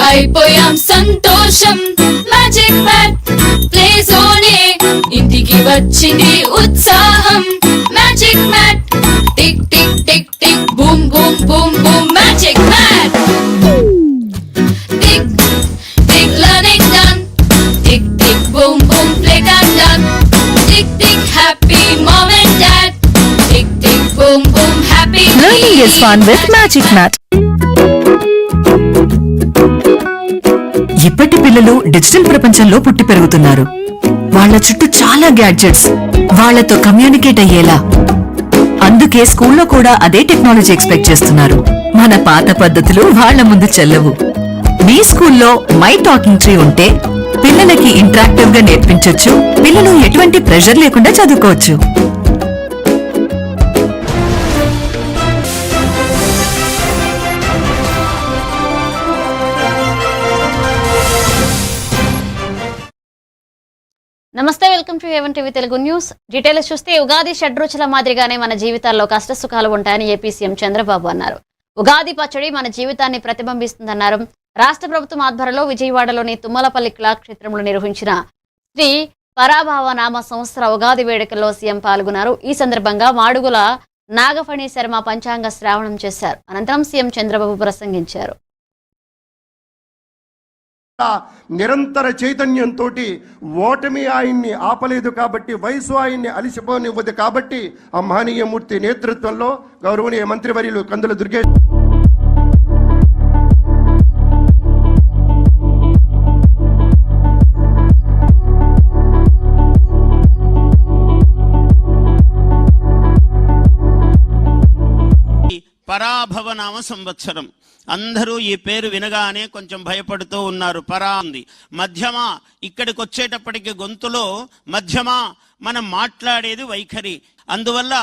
అయిపోయాం సంతోషం magic mat play జోనే ఇంటికి వచ్చింది ఉత్సాహం magic mat tick tick tick tick boom boom boom boom magic mat tick tick learning done tick tick boom boom play done done tick tick happy mom and dad tick tick boom boom happy Learning is fun with Magic Mat. ఇప్పటి పిల్లలు digital ప్రపంచంలో పుట్టి పెరుగుతున్నారు. వాళ్ళ చుట్టూ చాలా gadgets, వాళ్లతో communicate అయ్యేలా. అందుకే స్కూల్లో కూడా అదే టెక్నాలజీ ఎక్స్పెక్ట్ చేస్తున్నారు. మన పాత పద్ధతులు వాళ్ల ముందు చెల్లవు. మీ స్కూల్లో మై టాకింగ్ ట్రీ ఉంటే పిల్లలకి ఇంటరాక్టివ్ గా నేర్పించొచ్చు. పిల్లలు ఎటువంటి ప్రెషర్ లేకుండా చదువుకోవచ్చు. నమస్తే, welcome to A1 TV Telugu news. Details చూస్తే ఉగాది షడ్రుచుల మాదిరిగానే మన జీవితాల్లో కష్ట సుఖాలు ఉంటాయని ఏపీ సీఎం చంద్రబాబు అన్నారు. ఉగాది పచ్చడి మన జీవితాన్ని ప్రతిబింబిస్తుందన్నారు. రాష్ట్ర ప్రభుత్వం ఆధ్వర్యంలో విజయవాడలోని తుమ్మలపల్లి కళాక్షేత్రంలో నిర్వహించిన శ్రీ పరాభవ నామ సంవత్సర ఉగాది వేడుకల్లో సీఎం పాల్గొన్నారు. ఈ సందర్భంగా మాడుగుల నాగఫణి శర్మ పంచాంగ శ్రావణం చేశారు. అనంతరం సీఎం చంద్రబాబు ప్రసంగించారు. నిరంతర చైతన్యంతో ఓటమి ఆయన్ని ఆపలేదు కాబట్టి, వయసు ఆయన్ని అలిసిపోనివ్వదు కాబట్టి ఆ మహనీయ మూర్తి నేతృత్వంలో గౌరవనీయ మంత్రివర్యులు కందుల దుర్గేష్ పరాభవనామ సంవత్సరం. అందరూ ఈ పేరు వినగానే కొంచెం భయపడుతూ ఉన్నారు. పరా ఉంది, మధ్యమా, ఇక్కడికి వచ్చేటప్పటికి గొంతులో మధ్యమా, మనం మాట్లాడేది వైఖరి. అందువల్ల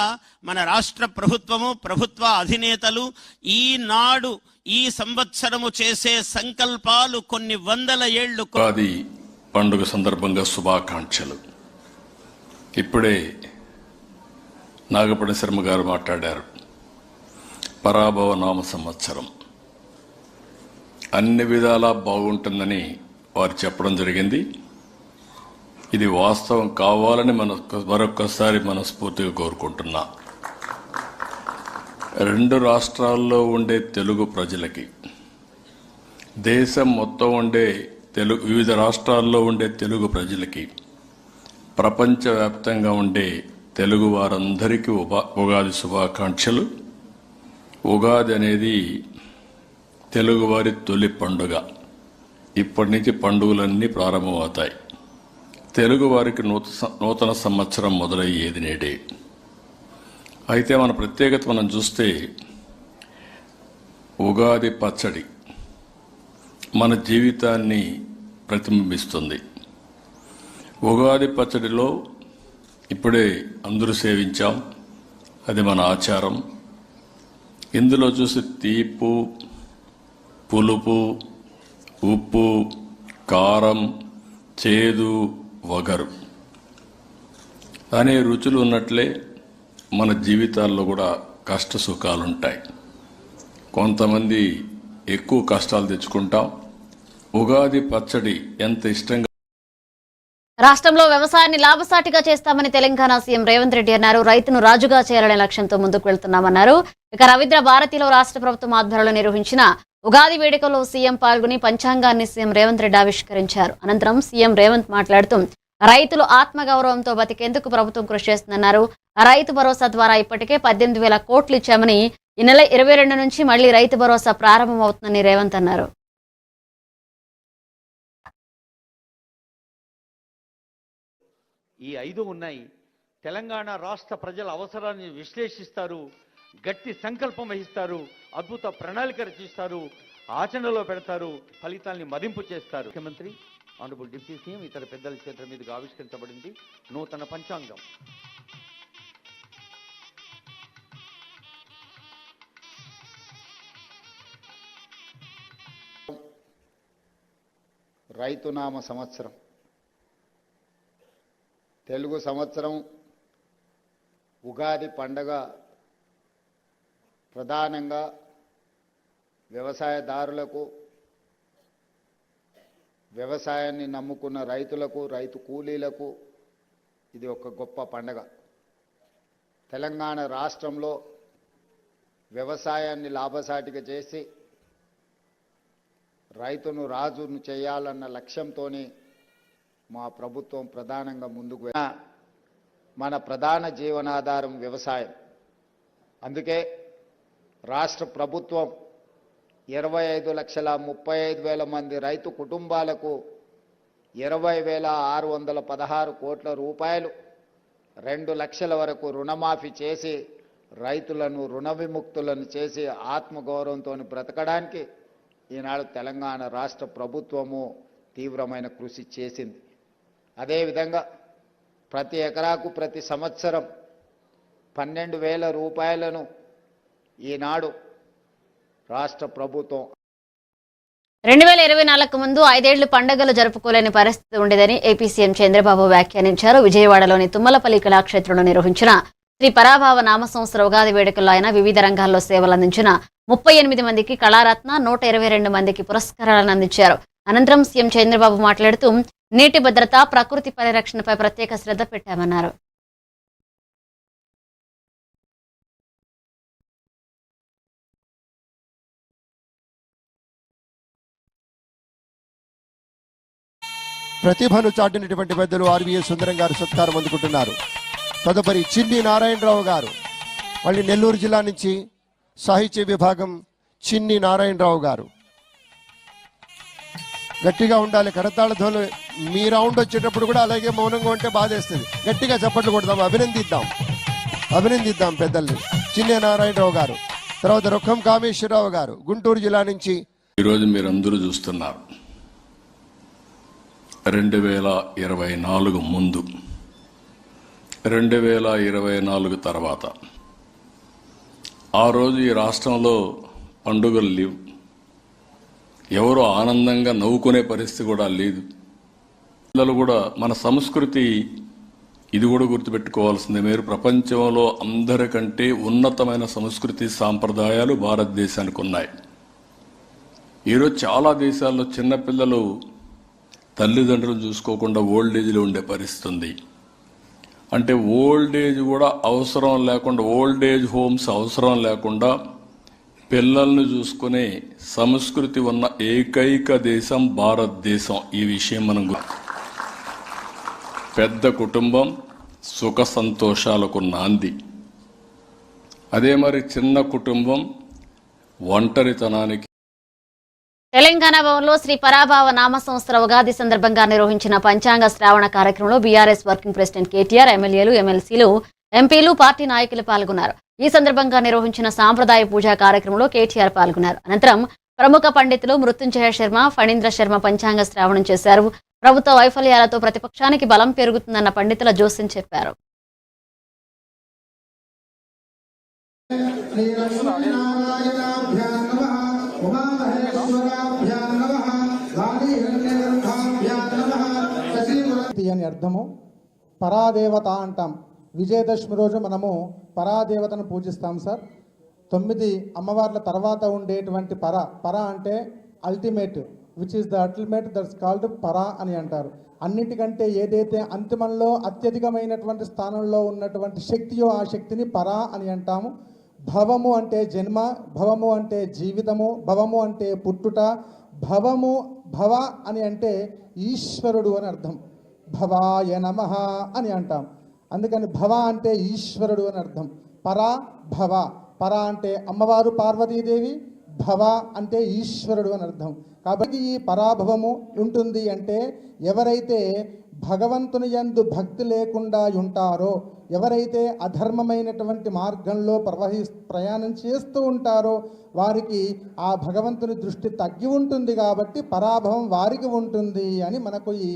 మన రాష్ట్ర ప్రభుత్వము, ప్రభుత్వ అధినేతలు ఈనాడు ఈ సంవత్సరము చేసే సంకల్పాలు కొన్ని వందల ఏళ్లు. ఉగాది పండుగ సందర్భంగా శుభాకాంక్షలు. ఇప్పుడే నాగపణి శర్మ గారు మాట్లాడారు. పరాభవ నామ సంవత్సరం అన్ని విధాలా బాగుంటుందని వారు చెప్పడం జరిగింది. ఇది వాస్తవం కావాలని మరొక్కసారి మనస్ఫూర్తిగా కోరుకుంటున్నా. రెండు రాష్ట్రాల్లో ఉండే తెలుగు ప్రజలకి, దేశం మొత్తం ఉండే వివిధ రాష్ట్రాల్లో ఉండే తెలుగు ప్రజలకి, ప్రపంచవ్యాప్తంగా ఉండే తెలుగు వారందరికీ ఉగాది శుభాకాంక్షలు. ఉగాది అనేది తెలుగువారి తొలి పండుగ. ఇప్పటి నుంచి పండుగలన్నీ ప్రారంభమవుతాయి. తెలుగువారికి నూతన సంవత్సరం మొదలయ్యేది నేడే. అయితే మన ప్రత్యేకత మనం చూస్తే ఉగాది పచ్చడి మన జీవితాన్ని ప్రతిబింబిస్తుంది. ఉగాది పచ్చడిలో ఇప్పుడే అందరూ సేవించాం, అది మన ఆచారం. ఇందులో చూసి తీపు, పులుపు, ఉప్పు, కారం, చేదు, వగరు అనే రుచులు ఉన్నట్లే మన జీవితాల్లో కూడా కష్ట సుఖాలుంటాయి. కొంతమంది ఎక్కువ కష్టాలు తెచ్చుకుంటాం. ఉగాది పచ్చడి ఎంత ఇష్టంగా. రాష్ట్రంలో వ్యవసాయాన్ని లాభసాటిగా చేస్తామని తెలంగాణ సీఎం రేవంత్ రెడ్డి అన్నారు. రైతును రాజుగా చేయాలనే లక్ష్యంతో ముందుకు వెళ్తున్నామన్నారు. ఇక రవీంద్ర భారతిలో రాష్ట్ర ప్రభుత్వం ఆధ్వర్యంలో నిర్వహించిన ఉగాది వేడుకలో సీఎం పాల్గొని పంచాంగాన్ని సీఎం రేవంత్ రెడ్డి ఆవిష్కరించారు. అనంతరం సీఎం రేవంత్ మాట్లాడుతూ రైతులు ఆత్మగౌరవంతో బతికేందుకు ప్రభుత్వం కృషి చేస్తుందన్నారు. రైతు భరోసా ద్వారా ఇప్పటికే 18,000 కోట్లు ఇచ్చామని, ఈ నెల 22 నుంచి మళ్లీ రైతు భరోసా ప్రారంభమవుతుందని రేవంత్ అన్నారు. ఈ 5 ఉన్నాయి. తెలంగాణ రాష్ట్ర ప్రజల అవసరాన్ని విశ్లేషిస్తారు, గట్టి సంకల్పం వహిస్తారు, అద్భుత ప్రణాళిక రచిస్తారు, ఆచరణలో పెడతారు, ఫలితాల్ని మదింపు చేస్తారు. ముఖ్యమంత్రి, ఆనరబుల్ డిప్యూటీ సీఎం, ఇతర పెద్దల చేతుల మీదుగా ఆవిష్కరించబడింది నూతన పంచాంగం. రైతునామ సంవత్సరం, తెలుగు సంవత్సరం, ఉగాది పండగ ప్రధానంగా వ్యవసాయదారులకు, వ్యవసాయాన్ని నమ్ముకున్న రైతులకు, రైతు కూలీలకు ఇది ఒక గొప్ప పండగ. తెలంగాణ రాష్ట్రంలో వ్యవసాయాన్ని లాభసాటిగా చేసి రైతును రాజును చేయాలన్న లక్ష్యంతోనే మా ప్రభుత్వం ప్రధానంగా ముందుకు మన ప్రధాన జీవనాధారం వ్యవసాయం. అందుకే రాష్ట్ర ప్రభుత్వం 25,35,000 మంది రైతు కుటుంబాలకు 20,616 కోట్ల రూపాయలు 2 లక్షల వరకు రుణమాఫీ చేసి రైతులను రుణ విముక్తులను చేసి ఆత్మగౌరవంతో బ్రతకడానికి ఈనాడు తెలంగాణ రాష్ట్ర ప్రభుత్వము తీవ్రమైన కృషి చేసింది. అదేవిధంగా ప్రతి ఎకరాకు ప్రతి సంవత్సరం 12,000 రూపాయలను ఈనాడు రాష్ట్ర ప్రభుత్వం 2024 ముందు 5 ఏళ్లు పండుగలు జరుపుకోలేని పరిస్థితి ఉండేదని ఏపీ సీఎం చంద్రబాబు వ్యాఖ్యానించారు. విజయవాడలోని తుమ్మలపల్లి కళాక్షేత్రంలో నిర్వహించిన శ్రీ పరాభావ నామ సంవత్సర ఉగాది వేడుకల్లో ఆయన వివిధ రంగాల్లో సేవలందించిన 38 మందికి కళారత్న, 122 మందికి పురస్కారాలను అందించారు. అనంతరం సీఎం చంద్రబాబు మాట్లాడుతూ నీటి భద్రత, ప్రకృతి పరిరక్షణపై ప్రత్యేక శ్రద్ధ పెట్టామన్నారు. ప్రతిభను చాటినటువంటి పెద్దలు ఆర్వీఎస్ సుందరం గారు సత్కారం అందుకుంటున్నారు. తదుపరి చిన్ని నారాయణరావు గారు, మళ్ళీ నెల్లూరు జిల్లా నుంచి సాహిత్య విభాగం చిన్ని నారాయణరావు గారు. గట్టిగా ఉండాలి కరతాళ ధ్వనులు. మీ రౌండ్ వచ్చేటప్పుడు కూడా అలాగే మౌనంగా ఉంటే బాధేస్తుంది. గట్టిగా చప్పట్లు కొడదాం, అభినందిద్దాం పెద్దల్ని. చిన్ని నారాయణరావు గారు. తర్వాత రొక్కం కామేశ్వరరావు గారు గుంటూరు జిల్లా నుంచి. ఈరోజు మీరందరూ చూస్తున్నారు 2024 ముందు, 2024 తర్వాత. ఆ రోజు ఈ రాష్ట్రంలో పండుగలు లేవు, ఎవరు ఆనందంగా నవ్వుకునే పరిస్థితి కూడా లేదు. పిల్లలు కూడా మన సంస్కృతి ఇది కూడా గుర్తుపెట్టుకోవాల్సిందే. మీరు ప్రపంచంలో అందరికంటే ఉన్నతమైన సంస్కృతి సాంప్రదాయాలు భారతదేశానికి ఉన్నాయి. ఈరోజు చాలా దేశాల్లో చిన్నపిల్లలు తల్లిదండ్రులు చూసుకోకుండా ఓల్డ్ ఏజ్లో ఉండే పరిస్థితి ఉంది. అంటే ఓల్డ్ ఏజ్ కూడా అవసరం లేకుండా, ఓల్డ్ ఏజ్ హోమ్స్ అవసరం లేకుండా పిల్లల్ని చూసుకునే సంస్కృతి ఉన్న ఏకైక దేశం భారతదేశం. ఈ విషయం మనం పెద్ద కుటుంబం సుఖ సంతోషాలకు నాంది. అదే మరి చిన్న కుటుంబం ఒంటరితనానికి. తెలంగాణ భవన్లో శ్రీ పరాభావ నామ సంవత్సర ఉగాది సందర్భంగా నిర్వహించిన పంచాంగ శ్రావణ కార్యక్రమంలో బీఆర్ఎస్ వర్కింగ్ ప్రెసిడెంట్ కేటీఆర్, ఎమ్మెల్యేలు, ఎమ్మెల్సీలు, ఎంపీలు, పార్టీ నాయకులు పాల్గొన్నారు. ఈ సందర్భంగా నిర్వహించిన సాంప్రదాయ పూజా కార్యక్రమంలో కేటీఆర్ పాల్గొన్నారు. అనంతరం ప్రముఖ పండితులు మృత్యుంజయ శర్మ, ఫణీంద్ర శర్మ పంచాంగ శ్రావణం చేశారు. ప్రభుత్వ వైఫల్యాలతో ప్రతిపక్షానికి బలం పెరుగుతుందన్న పండితుల జోస్యం చెప్పారు. అని అర్థము. పరాదేవత అంటాం. విజయదశమి రోజు మనము పరాదేవతను పూజిస్తాం సార్. 9 అమ్మవార్ల తర్వాత ఉండేటువంటి పర అంటే ultimate, which is the ultimate, that's called పర అని అంటారు. అన్నిటికంటే ఏదైతే అంతిమంలో అత్యధికమైనటువంటి స్థానంలో ఉన్నటువంటి శక్తియో ఆ శక్తిని పర అని అంటాము. భవము అంటే జన్మ, భవము అంటే జీవితము, భవము అంటే పుట్టుట, భవ అని అంటే ఈశ్వరుడు అని అర్థం. భవాయ నమః అని అంటాం. అందుకని భవ అంటే ఈశ్వరుడు అని అర్థం. భవ అంటే అమ్మవారు పార్వతీదేవి, భవ అంటే ఈశ్వరుడు అని అర్థం. కాబట్టి ఈ పరాభవము ఉంటుంది అంటే ఎవరైతే భగవంతుని యందు భక్తి లేకుండా ఉంటారో, ఎవరైతే అధర్మమైనటువంటి మార్గంలో ప్రయాణం చేస్తూ ఉంటారో వారికి ఆ భగవంతుని దృష్టి తగ్గి ఉంటుంది. కాబట్టి పరాభవం వారికి ఉంటుంది అని మనకు ఈ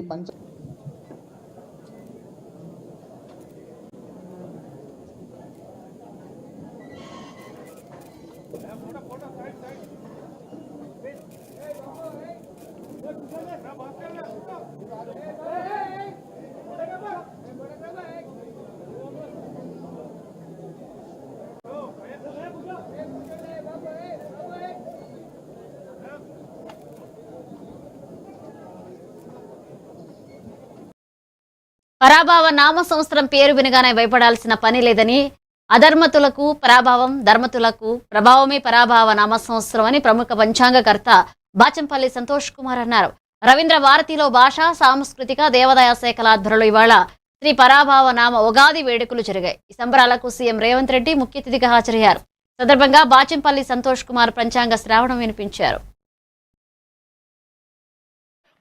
పరాభావ నామ సంవత్సరం పేరు వినగానే భయపడాల్సిన పని లేదని, అధర్మతులకు పరాభావం, ధర్మతులకు ప్రభావమే పరాభావ నామ సంవత్సరం అని ప్రముఖ పంచాంగకర్త బాచంపల్లి సంతోష్ కుమార్ అన్నారు. రవీంద్ర భారతిలో భాషా, సాంస్కృతిక, దేవాదాయ శాఖల ఆధ్వర్యంలో ఇవాళ శ్రీ పరాభావ నామ ఉగాది వేడుకలు జరిగాయి. ఈ సంబరాలకు సీఎం రేవంత్ రెడ్డి ముఖ్య అతిథిగా హాజరయ్యారు. సందర్భంగా బాచంపల్లి సంతోష్ కుమార్ పంచాంగ శ్రావణం వినిపించారు.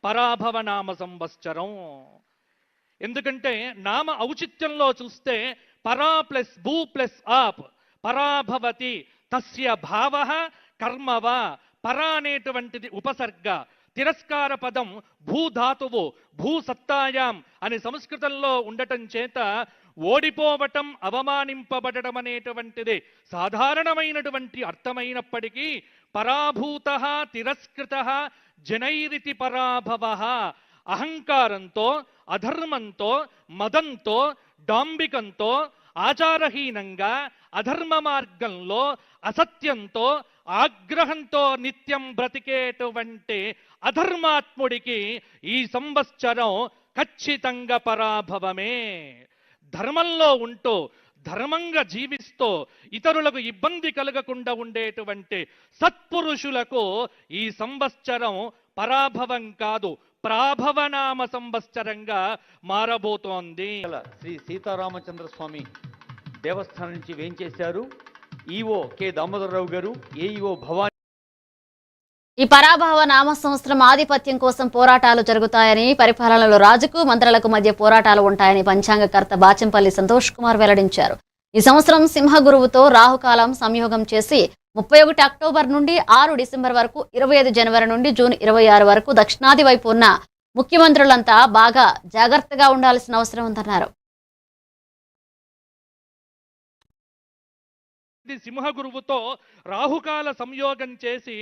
పరాభవ నామ సంవత్సరం. ఎందుకంటే నామ ఔచిత్యంలో చూస్తే పరా ప్లస్ భూ ప్లస్ ఆప్ పరాభవతి తస్య భావ కర్మవ. పరా అనేటువంటిది ఉపసర్గ, తిరస్కార పదం భూధాతువు, భూసత్తాయాం అని సంస్కృతంలో ఉండటం చేత ఓడిపోవటం, అవమానింపబడటం అనేటువంటిది సాధారణమైనటువంటి అర్థమైనప్పటికీ పరాభూత తిరస్కృత జనైరితి పరాభవ. అహంకారంతో, అధర్మంతో, మదంతో, డాంబికంతో, ఆచారహీనంగా, అధర్మ మార్గంలో, అసత్యంతో, ఆగ్రహంతో నిత్యం బ్రతికేటువంటి అధర్మాత్ముడికి ఈ సంవత్సరం ఖచ్చితంగా పరాభవమే. ధర్మంలో ఉంటూ, ధర్మంగా జీవిస్తూ, ఇతరులకు ఇబ్బంది కలగకుండా ఉండేటువంటి సత్పురుషులకు ఈ సంవత్సరం పరాభవం కాదు, ప్రాభవనామ సంవత్సరంగా మారబోతోంది. శ్రీ సీతారామచంద్ర స్వామి దేవస్థానం నుంచి వేంచేశారు ఈఓ కె దామోదరరావు గారు, ఏఈఓ భవానీ. ఈ పరాభవ నామ సంవత్సరం ఆధిపత్యం కోసం పోరాటాలు జరుగుతాయని, పరిపాలనలో రాజుకు మంత్రులకు మధ్య పోరాటాలు ఉంటాయని పంచాంగకర్త బాచంపల్లి సంతోష్ కుమార్ వెల్లడించారు. ఈ సంవత్సరం సింహ గురువుతో రాహుకాలం సంయోగం చేసి 31 అక్టోబర్ నుండి 6 డిసెంబర్ వరకు, 25 జనవరి నుండి జూన్ 26 వరకు దక్షిణాది వైపు ఉన్న ముఖ్యమంత్రులంతా బాగా జాగ్రత్తగా ఉండాల్సిన అవసరం ఉందన్నారు. సింహ గురువుతో రాహుకాల సంయోగం చేసి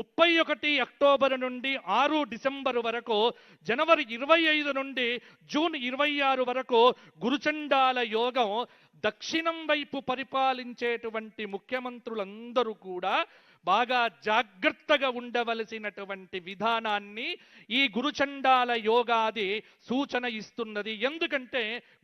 31 అక్టోబర్ నుండి 6 డిసెంబర్ వరకు, జనవరి 25 నుండి జూన్ 26 వరకు గురుచండాల యోగం. దక్షిణం వైపు పరిపాలించేటువంటి ముఖ్యమంత్రులందరూ కూడా బాగా జాగ్రత్తగా ఉండవలసినటువంటి విధానాన్ని ఈ గురుచండాల యోగాది సూచన ఇస్తున్నది. ఎందుకంటే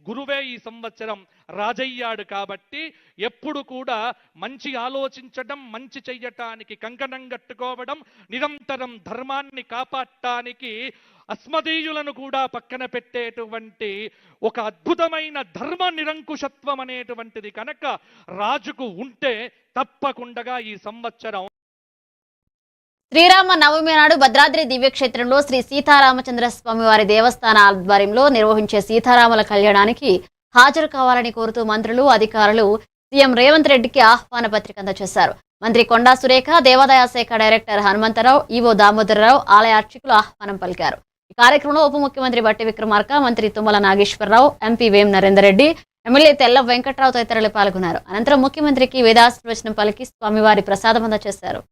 గురువే ఈ సంవత్సరం రాజయ్యాడు కాబట్టి ఎప్పుడు కూడా మంచి ఆలోచించడం, మంచి చెయ్యటానికి కంకణం కట్టుకోవడం, నిరంతరం ధర్మాన్ని కాపాడటానికి అస్మదీయులను కూడా పక్కన పెట్టేటువంటి ఒక అద్భుతమైన ధర్మ నిరంకుశత్వం అనేటువంటిది కనుక రాజుకు ఉంటే తప్పకుండా ఈ సంవత్సరం. శ్రీరామ నవమి నాడు భద్రాద్రి దివ్యక్షేత్రంలో శ్రీ సీతారామచంద్ర స్వామి వారి దేవస్థాన ఆధ్వర్యంలో నిర్వహించే సీతారాముల కళ్యాణానికి హాజరు కావాలని కోరుతూ మంత్రులు, అధికారులు సీఎం రేవంత్ రెడ్డికి ఆహ్వాన పత్రిక అందజేశారు. మంత్రి కొండా సురేఖ, దేవాదాయ శాఖ డైరెక్టర్ హనుమంతరావు, ఈవో దామోదరరావు, ఆలయ అర్చకులు ఆహ్వానం పలికారు. ఈ కార్యక్రమంలో ఉప ముఖ్యమంత్రి బట్టి విక్రమార్క, మంత్రి తుమ్మల నాగేశ్వరరావు, ఎంపీ వేం నరేందర్ రెడ్డి, ఎమ్మెల్యే తెల్ల వెంకట్రావు తదితరులు పాల్గొన్నారు. అనంతరం ముఖ్యమంత్రికి వేదాశీర్వచనం పలికి స్వామివారి ప్రసాదం అందజేశారు.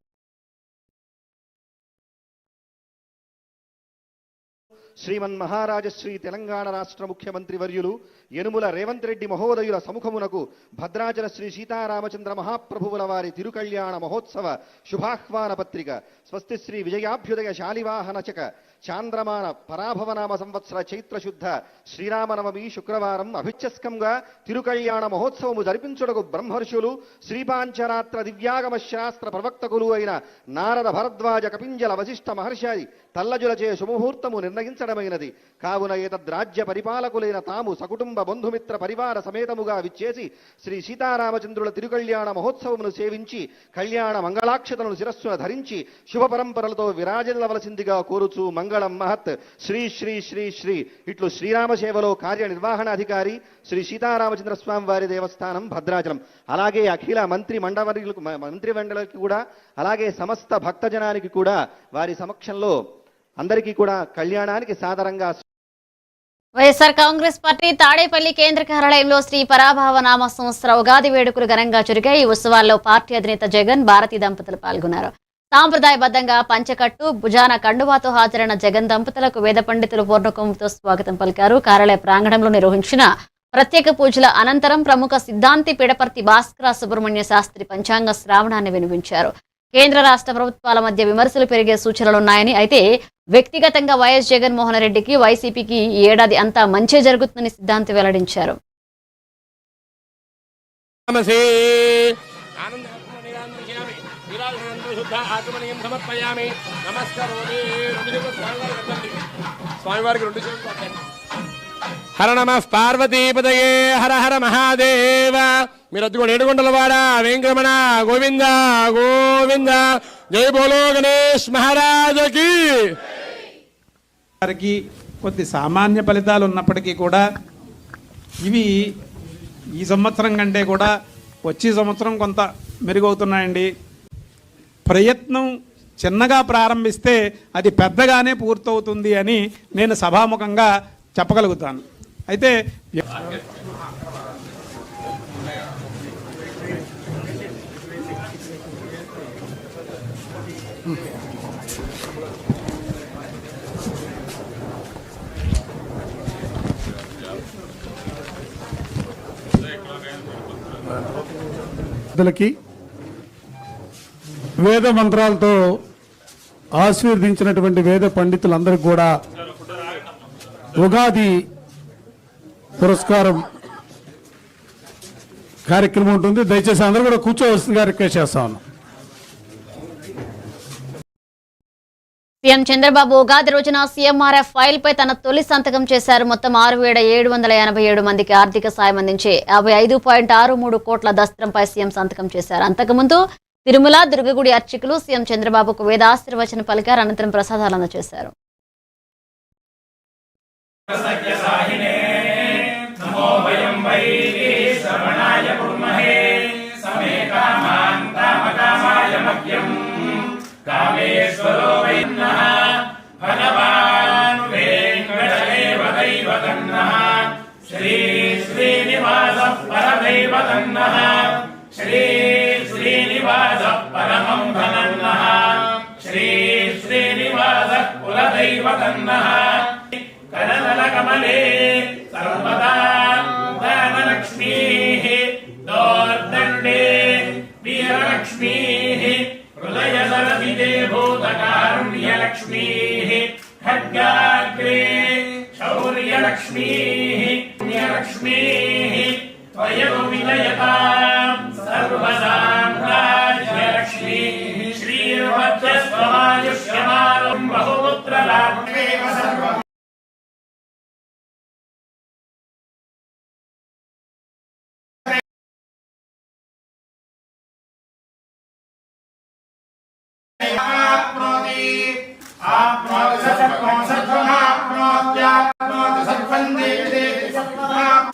శ్రీమన్మహారాజశ్రీ తెలంగాణ రాష్ట్ర ముఖ్యమంత్రి వర్యులు యనుమల రేవంత్ రెడ్డి మహోదయుల సముఖమునకు భద్రాచల శ్రీ సీతారామచంద్ర మహాప్రభువుల వారి తిరుకళ్యాణ మహోత్సవ శుభాహ్వాన పత్రిక స్వస్తి శ్రీ విజయాభ్యుదయ శాలివాహనచక చాంద్రమాన పరాభవనామ సంవత్సర చైత్రశుద్ధ శ్రీరామనవమి శుక్రవారం అభిచ్చస్కంగా తిరుకళ్యాణ మహోత్సవము జరిపించుటకు బ్రహ్మర్షులు, శ్రీపాంచరాత్ర దివ్యాగమ శాస్త్ర ప్రవక్తకులు అయిన నారద, భరద్వాజ, కపింజల, వశిష్ఠ మహర్షి తల్లజులచే శుభముహూర్తము నిర్ణయించడమైనది. కావున ఏతద్రాజ్య పరిపాలకులైన తాము సకుటుంబ బంధుమిత్ర పరివార సమేతముగా విచ్చేసి శ్రీ సీతారామచంద్రుల తిరుకళ్యాణ మహోత్సవమును సేవించి కళ్యాణ మంగళాక్షతలను శిరస్సున ధరించి శుభ పరంపరలతో విరాజిల్లవలసిందిగా కోరుచు మంగళం మహత్ శ్రీ శ్రీ శ్రీ శ్రీ ఇట్లు శ్రీరామ సేవలో కార్యనిర్వహణాధికారి శ్రీ సీతారామచంద్ర స్వామి వారి దేవస్థానం భద్రాచలం. అలాగే అఖిల మంత్రి మంత్రిమండలికి కూడా, అలాగే సమస్త భక్తజనానికి కూడా వారి సమక్షంలో అందరికీ కూడా కళ్యాణానికి సాదరంగా. వైఎస్ఆర్ కాంగ్రెస్ పార్టీ తాడేపల్లి కేంద్ర కార్యాలయంలో శ్రీ పరాభవ నామ సంవత్సర ఉగాది వేడుకలు ఘనంగా జరిగాయి. ఈ ఉత్సవాల్లో పార్టీ అధినేత జగన్, భారతి దంపతులు పాల్గొన్నారు. సాంప్రదాయబద్ధంగా పంచకట్టు, భుజాన కండువాతో హాజరైన జగన్ దంపతులకు వేద పండితులు పూర్ణకుంభంతో స్వాగతం పలికారు. కార్యాలయ ప్రాంగణంలో నిర్వహించిన ప్రత్యేక పూజల అనంతరం ప్రముఖ సిద్ధాంతి పిడపర్తి భాస్కర సుబ్రహ్మణ్య శాస్త్రి పంచాంగ శ్రావణాన్ని వినిపించారు. కేంద్ర రాష్ట్ర ప్రభుత్వాల మధ్య విమర్శలు పెరిగే సూచనలున్నాయని, అయితే వ్యక్తిగతంగా వైఎస్ జగన్మోహన్ రెడ్డికి, వైసీపీకి ఈ ఏడాది అంతా మంచే జరుగుతుందని సిద్ధాంతి వెల్లడించారు. హర నమ పార్వతీపదయే హర హర మహాదేవ. మీరు అద్దుకోండి. ఏడుగొండలవాడ వెంకరమణ గోవింద గోవింద. జై బోలో గణేష్ మహారాజకి. వారికి కొద్ది సామాన్య ఫలితాలు ఉన్నప్పటికీ కూడా ఇవి ఈ సంవత్సరం కంటే కూడా వచ్చే సంవత్సరం కొంత మెరుగవుతున్నాయండి. ప్రయత్నం చిన్నగా ప్రారంభిస్తే అది పెద్దగానే పూర్తవుతుంది అని నేను సభాముఖంగా చెప్పగలుగుతాను. అయితే వేద మంత్రాలతో ఆశీర్వదించినటువంటి వేద పండితులందరికీ కూడా ఉగాది పురస్కారం కార్యక్రమం ఉంటుంది. దయచేసి అందరూ కూడా కూర్చోవలసిందిగా రిక్వెస్ట్ చేస్తాను. సీఎం చంద్రబాబు ఉగాది రోజున సీఎంఆర్ఎఫ్ ఫైల్ పై తన తొలి సంతకం చేశారు. మొత్తం 6,787 మందికి ఆర్థిక సాయం అందించే 55.63 కోట్ల దస్త్రంపై సీఎం సంతకం చేశారు. అంతకుముందు తిరుమల దుర్గగుడి అర్చకులు సీఎం చంద్రబాబుకు వేదాశీర్వచన పలికారు. అనంతరం ప్రసాదాలు అందజేశారు. శ్రీ శ్రీనివాస పరదైవతన్నః శ్రీ శ్రీనివాస పరమం ధనన్నః శ్రీ శ్రీనివాస కులదైవతన్నః కరదల కమలే సర్వదా ధనలక్ష్మీః దోర్దండే వీరలక్ష్మీః హృదయదలవిదే భూతకారుణ్యలక్ష్మీః ఖడ్గాగ్రే శౌర్యలక్ష్మీః పుణ్యలక్ష్మీః త్వయో విజయతాం సర్వసామ్రాజ్యలక్ష్మీః శ్రీర్వజ్రస్వమాయుష్యమానం బహుపుత్రలాభమేవ సర్వం.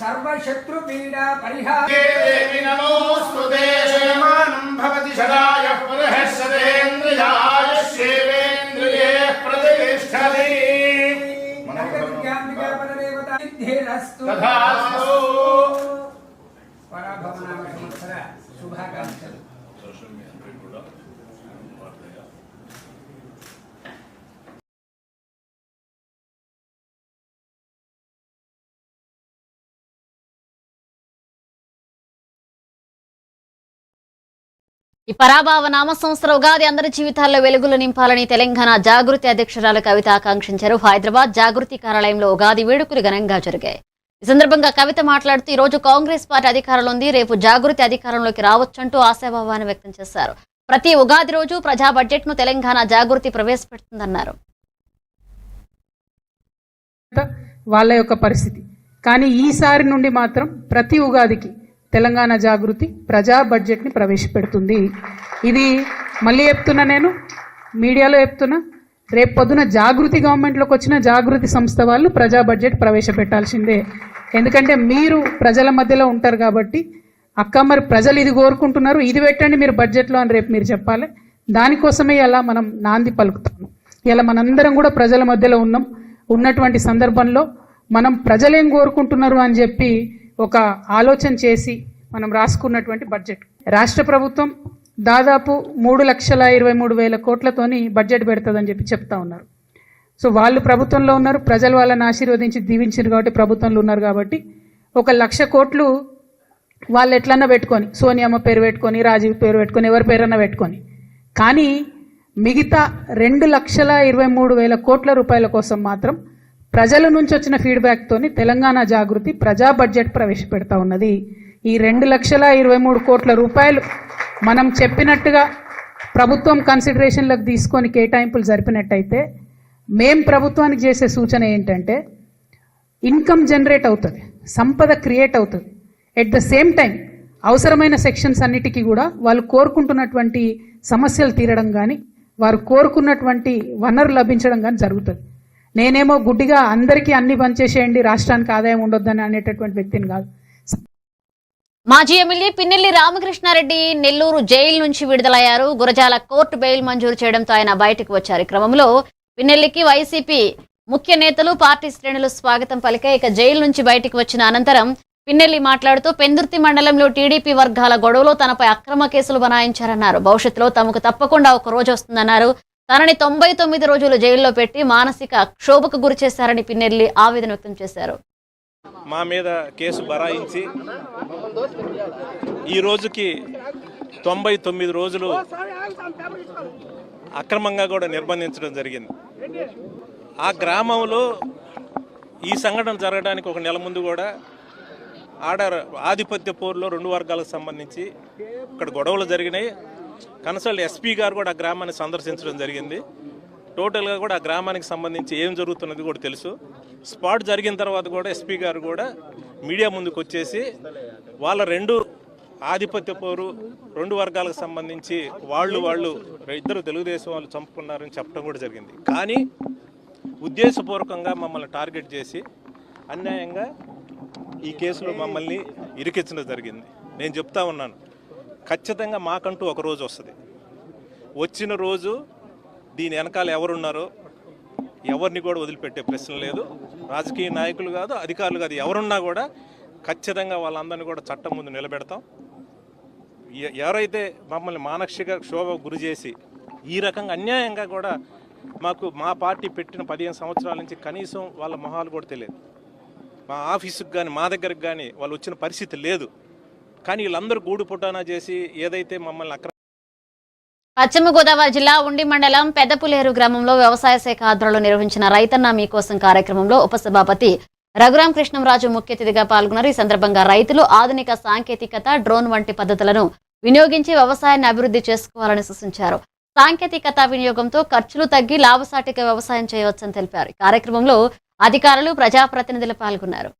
సర్వశత్రుపీడా పరిహారే నమోస్తుతే శయమానం భవతి సదాయ పురుషేంద్రియాయ శేవేంద్రియే ప్రతిష్టతి మనోజ్ఞానికా పరదేవతా సిద్ధిరస్తు తథాస్తు. పరాభవనామ సంవత్సర శుభాకాంక్షలు. ఈ పరాభవ నామ సంవత్సర ఉగాది అందరి జీవితాల్లో వెలుగులు నింపాలని తెలంగాణ జాగృతి అధ్యక్షురాలు కవిత ఆకాంక్షించారు. హైదరాబాద్ జాగృతి కార్యాలయంలో ఉగాది వేడుకలు ఘనంగా జరిగాయి. ఈ సందర్భంగా కవిత మాట్లాడుతూ ఈ రోజు కాంగ్రెస్ పార్టీ అధికారంలో ఉంది, రేపు జాగృతి అధికారంలోకి రావచ్చంటూ ఆశాభావాన్ని వ్యక్తం చేశారు. ప్రతి ఉగాది రోజు ప్రజా బడ్జెట్ ను తెలంగాణ జాగృతి ప్రవేశపెడుతుందన్నారు. వాళ్ళ యొక్క పరిస్థితి కానీ ఈసారి నుండి మాత్రం ప్రతి ఉగాదికి తెలంగాణ జాగృతి ప్రజా బడ్జెట్ని ప్రవేశపెడుతుంది. ఇది మళ్ళీ చెప్తున్నా, నేను మీడియాలో చెప్తున్నా, రేపు పొద్దున జాగృతి గవర్నమెంట్లోకి వచ్చిన జాగృతి సంస్థ వాళ్ళు ప్రజా బడ్జెట్ ప్రవేశపెట్టాల్సిందే. ఎందుకంటే మీరు ప్రజల మధ్యలో ఉంటారు కాబట్టి, అక్క మరి ప్రజలు ఇది కోరుకుంటున్నారు, ఇది పెట్టండి మీరు బడ్జెట్లో అని రేపు మీరు చెప్పాలి. దానికోసమే ఇలా మనం నాంది పలుకుతాము. ఇలా మనందరం కూడా ప్రజల మధ్యలో ఉన్నటువంటి సందర్భంలో మనం ప్రజలేం కోరుకుంటున్నారు అని చెప్పి ఒక ఆలోచన చేసి మనం రాసుకున్నటువంటి బడ్జెట్. రాష్ట్ర ప్రభుత్వం దాదాపు 3,23,000 కోట్లతోని బడ్జెట్ పెడుతుందని చెప్పి చెప్తా ఉన్నారు. సో వాళ్ళు ప్రభుత్వంలో ఉన్నారు, ప్రజలు వాళ్ళని ఆశీర్వదించి దీవించారు కాబట్టి ప్రభుత్వంలో ఉన్నారు కాబట్టి 1,00,000 కోట్లు వాళ్ళు ఎట్లన్నా పెట్టుకొని, సోనియమ్మ పేరు పెట్టుకొని, రాజీవ్ పేరు పెట్టుకొని, ఎవరి పేరన్నా పెట్టుకొని, కానీ మిగతా 2,23,000 కోట్ల రూపాయల కోసం మాత్రం ప్రజల నుంచి వచ్చిన ఫీడ్బ్యాక్ తోని తెలంగాణ జాగృతి ప్రజా బడ్జెట్ ప్రవేశపెడతా ఉన్నది. ఈ 2,23,000 కోట్ల రూపాయలు మనం చెప్పినట్టుగా ప్రభుత్వం కన్సిడరేషన్లకు తీసుకొని కేటాయింపులు జరిపినట్టయితే మేం ప్రభుత్వానికి చేసే సూచన ఏంటంటే ఇన్కమ్ జనరేట్ అవుతుంది, సంపద క్రియేట్ అవుతుంది. ఎట్ ద సేమ్ టైం అవసరమైన సెక్షన్స్ అన్నిటికీ కూడా వాళ్ళు కోరుకుంటున్నటువంటి సమస్యలు తీరడం కానీ వారు కోరుకున్నటువంటి వనరు లభించడం కానీ జరుగుతుంది. నేనేమో గుడ్డిగా అందరికీ అన్ని పనిచేసేయండి రాష్ట్రానికి ఆదాయం ఉండొద్దని అనేటటువంటి వ్యక్తిని కాదు. మాజీ ఎమ్మెల్యే పిన్నెల్లి రామకృష్ణారెడ్డి నెల్లూరు జైలు నుంచి విడుదలయ్యారు. గురజాల కోర్టు బెయిల్ మంజూరు చేయడంతో ఆయన బయటకు వచ్చారు. ఈ క్రమంలో పిన్నెల్లికి వైసీపీ ముఖ్య నేతలు పార్టీ శ్రేణులు స్వాగతం పలికాయి. ఇక జైలు నుంచి బయటకు వచ్చిన అనంతరం పిన్నెల్లి మాట్లాడుతూ పెందుర్తి మండలంలో టీడీపీ వర్గాల గొడవలో తనపై అక్రమ కేసులు బనాయించారన్నారు. భవిష్యత్తులో తమకు తప్పకుండా ఒక రోజు వస్తుందన్నారు. తనని 99 రోజులు జైల్లో పెట్టి మానసిక క్షోభకు గురి చేశారని పిన్నెల్లి ఆవేదన వ్యక్తం చేశారు. మా మీద కేసు బరాయించి ఈ రోజుకి 99 రోజులు అక్రమంగా కూడా నిర్బంధించడం జరిగింది. ఆ గ్రామంలో ఈ సంఘటన జరగడానికి ఒక నెల ముందు కూడా ఆధిపత్య పోరులో 2 వర్గాలకు సంబంధించి ఇక్కడ గొడవలు జరిగినాయి. కన్సల్ట్ ఎస్పీ గారు కూడా ఆ గ్రామాన్ని సందర్శించడం జరిగింది. టోటల్గా కూడా ఆ గ్రామానికి సంబంధించి ఏం జరుగుతున్నది కూడా తెలుసు. స్పాట్ జరిగిన తర్వాత కూడా ఎస్పీ గారు కూడా మీడియా ముందుకు వచ్చేసి వాళ్ళ 2 ఆధిపత్య పోరు 2 వర్గాలకు సంబంధించి వాళ్ళు 2 తెలుగుదేశం వాళ్ళు చంపుకున్నారని చెప్పడం కూడా జరిగింది. కానీ ఉద్దేశపూర్వకంగా మమ్మల్ని టార్గెట్ చేసి అన్యాయంగా ఈ కేసులో మమ్మల్ని ఇరికించడం జరిగింది. నేను చెప్తా ఉన్నాను, ఖచ్చితంగా మాకంటూ ఒక రోజు వస్తుంది. వచ్చిన రోజు దీని వెనకాల ఎవరున్నారో ఎవరిని కూడా వదిలిపెట్టే ప్రశ్న లేదు. రాజకీయ నాయకులు కాదు, అధికారులు కాదు, ఎవరున్నా కూడా ఖచ్చితంగా వాళ్ళందరినీ కూడా చట్టం ముందు నిలబెడతాం. ఎవరైతే మమ్మల్ని మానసిక క్షోభ గురి చేసి ఈ రకంగా అన్యాయంగా కూడా మా పార్టీ పెట్టిన 15 సంవత్సరాల నుంచి కనీసం వాళ్ళ మొహాలు కూడా తెలియదు. మా ఆఫీసుకు కానీ మా దగ్గరకు కానీ వాళ్ళు వచ్చిన పరిస్థితి లేదు. కానీ వీళ్ళందరూ గూడు పుటానా చేసి ఏదైతే మమ్మల్ని పశ్చిమ గోదావరి జిల్లా ఉండి మండలం పెద్దపులేరు గ్రామంలో వ్యవసాయ శాఖ ఆధ్వర్యంలో నిర్వహించిన రైతన్న మీకోసం కార్యక్రమంలో ఉపసభాపతి రఘురాం కృష్ణంరాజు ముఖ్య అతిథిగా పాల్గొన్నారు. ఈ సందర్భంగా రైతులు ఆధునిక సాంకేతికత, డ్రోన్ వంటి పద్ధతులను వినియోగించి వ్యవసాయాన్ని అభివృద్ధి చేసుకోవాలని సూచించారు. సాంకేతికత వినియోగంతో ఖర్చులు తగ్గి లాభసాటిగా వ్యవసాయం చేయవచ్చని తెలిపారు. ఈ కార్యక్రమంలో అధికారులు, ప్రజాప్రతినిధులు పాల్గొన్నారు.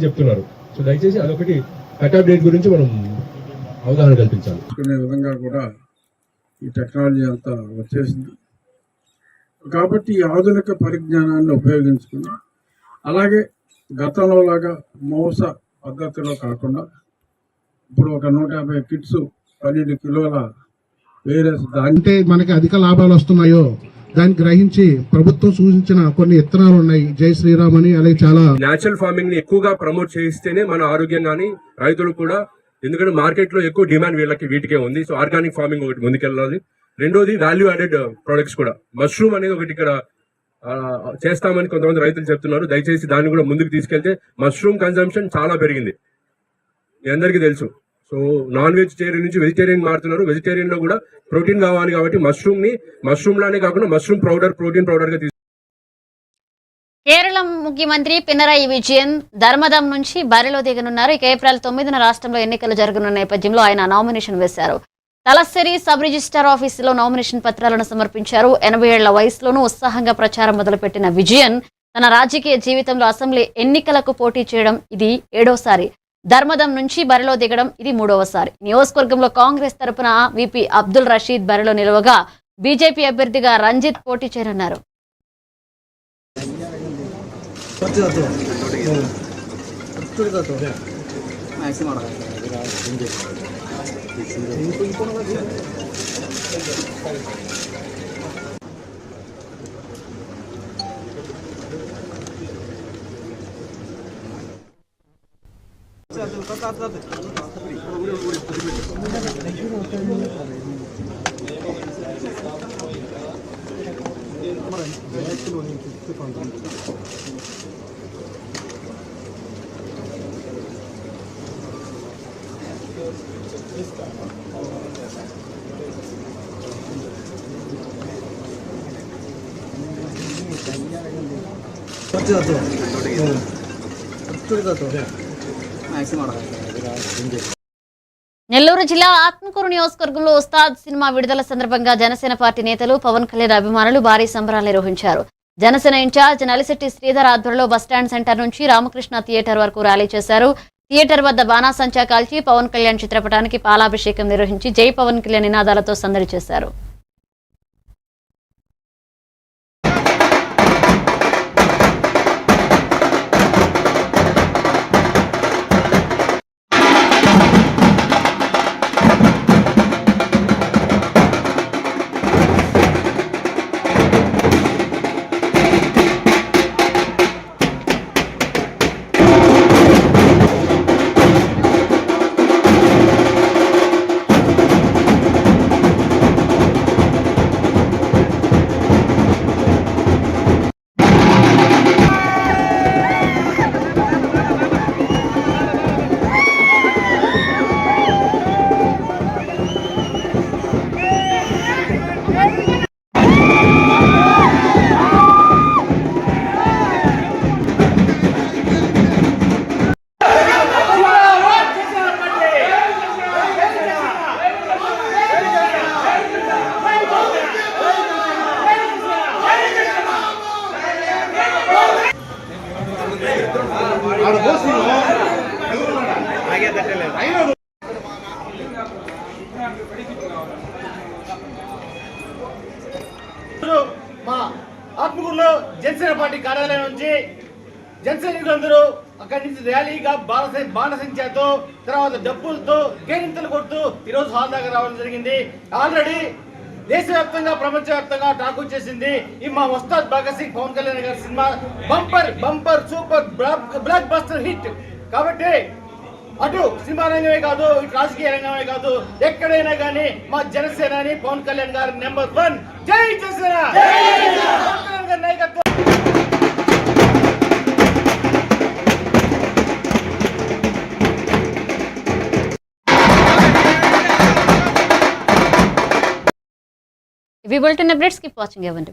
చెప్తున్నారు. సో దయచేసి అదొకటి కట్ డేట్ గురించి మనం అవగాహన కల్పించాలి. విధంగా కూడా ఈ టెక్నాలజీ అంతా వచ్చేసింది కాబట్టి ఈ ఆధునిక పరిజ్ఞానాన్ని ఉపయోగించుకుని అలాగే గతంలో లాగా మోస పద్ధతిలో కాకుండా ఇప్పుడు ఒక 150 కిట్స్ 12 కిలోల వేరే అంటే మనకి అధిక లాభాలు వస్తున్నాయో దాన్ని గ్రహించి ప్రభుత్వం సూచించిన కొన్ని విత్తనాలు ఉన్నాయి, జై శ్రీరామ్ అని, అలాగే చాలా న్యాచురల్ ఫార్మింగ్ ని ఎక్కువగా ప్రమోట్ చేయిస్తేనే మన ఆరోగ్యం కానీ రైతులు కూడా, ఎందుకంటే మార్కెట్ లో ఎక్కువ డిమాండ్ వీటికే ఉంది. సో ఆర్గానిక్ ఫార్మింగ్ ఒకటి ముందుకెళ్ళాలి. రెండోది వాల్యూ యాడెడ్ ప్రొడక్ట్స్ కూడా, మష్రూమ్ అనేది ఒకటి ఇక్కడ చేస్తామని కొంతమంది రైతులు చెప్తున్నారు. దయచేసి దాన్ని కూడా ముందుకు తీసుకెళ్తే మష్రూమ్ కన్సంప్షన్ చాలా పెరిగింది, మీ అందరికీ తెలుసు. సో నాన్ వెజిటేరియన్ నుంచి వెజిటేరియన్ మారుతున్నారు. వెజిటేరియన్ లో కూడా ప్రోటీన్ కావాలి కాబట్టి మష్రూమ్ లానే కాకుండా మష్రూమ్ ప్రోటీన్ పౌడర్ గా కేరళ ముఖ్యమంత్రి పినరయి విజయన్ ధర్మదం నుంచి బరిలో దిగనున్నారు. ఇక ఏప్రిల్ 9న రాష్ట్రంలో ఎన్నికలు జరగనున్న నేపథ్యంలో ఆయన నామినేషన్ వేశారు. తలస్సరి సబ్ రిజిస్టార్ ఆఫీసులో నామినేషన్ పత్రాలను సమర్పించారు. 80 ఏళ్ల వయసులోనూ ఉత్సాహంగా ప్రచారం మొదలుపెట్టిన విజయన్ తన రాజకీయ జీవితంలో అసెంబ్లీ ఎన్నికలకు పోటీ చేయడం ఇది 7వసారి. ధర్మదం నుంచి బరిలో దిగడం ఇది 3వసారి. నియోజకవర్గంలో కాంగ్రెస్ తరపున విపి అబ్దుల్ రషీద్ బరిలో నిలవగా బీజేపీ అభ్యర్థిగా రంజిత్ పోటీ చేయనున్నారు. నెల్లూరు జిల్లా ఆత్మకూరు నియోజకవర్గంలో ఉస్తాద్ సినిమా విడుదల సందర్భంగా జనసేన పార్టీ నేతలు పవన్ కళ్యాణ్ అభిమానులు భారీ సంబరాలు నిర్వహించారు. జనసేన ఇన్ఛార్జ్ నలిశెట్టి శ్రీధర్ ఆధ్వర్యంలో బస్టాండ్ సెంటర్ నుంచి రామకృష్ణ థియేటర్ వరకు ర్యాలీ చేశారు. థియేటర్ వద్ద బాణాసంచా కాల్చి పవన్ కళ్యాణ్ చిత్రపటానికి పాలాభిషేకం నిర్వహించి జై పవన్ కళ్యాణ్ నినాదాలతో సందడి చేశారు. మా ఆత్మకూరులో జనసేన పార్టీ కార్యాలయం నుంచి జనసైనికులందరూ అక్కడి నుంచి ర్యాలీగా బాణసంచాతో తర్వాత డబ్బులతో కేరింతలు కొడుతూ ఈరోజు హాల్ దాకా రావడం జరిగింది. ఆల్రెడీ దేశవ్యాప్తంగా ప్రపంచవ్యాప్తంగా టాక్ వచ్చేసింది. ఈ మా ఉస్తాద్ భగత్ సింగ్ పవన్ కళ్యాణ్ గారి cinema bumper super block buster hit. కాబట్టి అటు సినిమా రంగమే కాదు, ఇటు రాజకీయ రంగమే కాదు, ఎక్కడైనా కానీ మా జనసేనాని పవన్ కళ్యాణ్ గారి నెంబర్ 1. జై జనసేన, పవన్ కళ్యాణ్ గారి నాయకత్వం. ఇవి bulletin updates. Keep watching event.